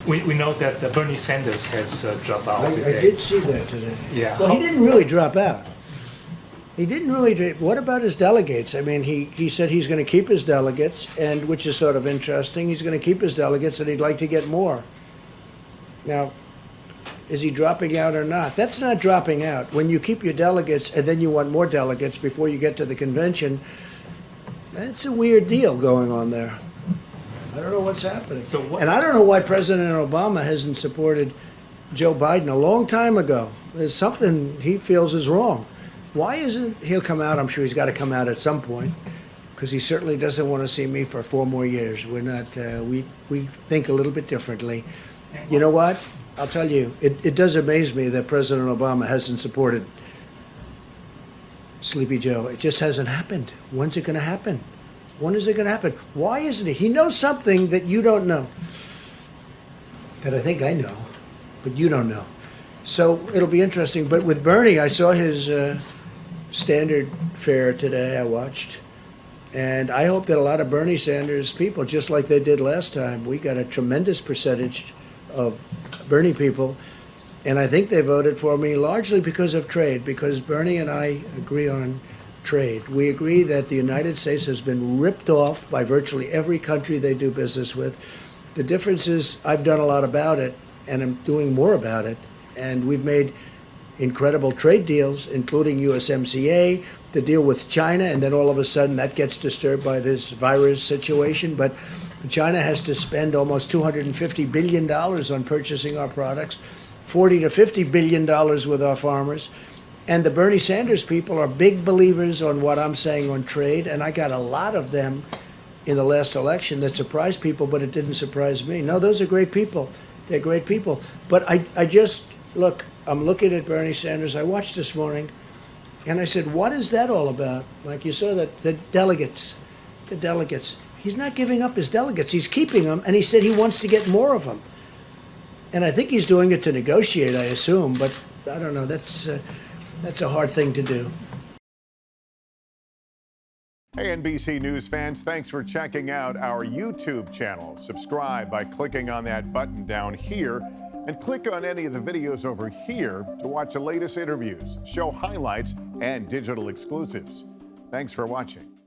We know that Bernie Sanders has dropped out I today. did see that today. Yeah. Well, he didn't really drop out. He didn't really. What about his delegates? I mean, he said he's going to keep his delegates, and which is sort of interesting. He's going to keep his delegates, and he'd like to get more. Now, is he dropping out or not? That's not dropping out. When you keep your delegates and then you want more delegates before you get to the convention, that's a weird deal going on there. I don't know what's happening. And I don't know why President Obama hasn't supported Joe Biden a long time ago. There's something he feels is wrong. Why isn't he'll come out? I'm sure he's got to come out at some point, because he certainly doesn't want to see me for 4 more years. We're not. We think a little bit differently. You know what? I'll tell you. It does amaze me that President Obama hasn't supported Sleepy Joe. It just hasn't happened. When's it going to happen? When is it going to happen? Why isn't he? He knows something that you don't know. That I think I know, but you don't know. So it'll be interesting. But with Bernie, I saw his standard fare today. I watched. And I hope that a lot of Bernie Sanders people, just like they did last time, we got a tremendous percentage of Bernie people. And I think they voted for me largely because of trade, because Bernie and I agree on trade. We agree that the United States has been ripped off by virtually every country they do business with. The difference is I've done a lot about it, and I'm doing more about it. And we've made incredible trade deals, including USMCA, the deal with China, and then all of a sudden that gets disturbed by this virus situation. But China has to spend almost $250 billion on purchasing our products, $40 to $50 billion with our farmers. And the Bernie Sanders people are big believers on what I'm saying on trade, and I got a lot of them in the last election that surprised people, but it didn't surprise me. No, those are great people. They're great people. But I just, look, I'm looking at Bernie Sanders. I watched this morning, and I said, what is that all about? Like you saw that, the delegates. He's not giving up his delegates. He's keeping them, and he said he wants to get more of them. And I think he's doing it to negotiate, I assume, but I don't know. That's a hard thing to do. Hey, NBC News fans, thanks for checking out our YouTube channel. Subscribe by clicking on that button down here, and click on any of the videos over here to watch the latest interviews, show highlights, and digital exclusives. Thanks for watching.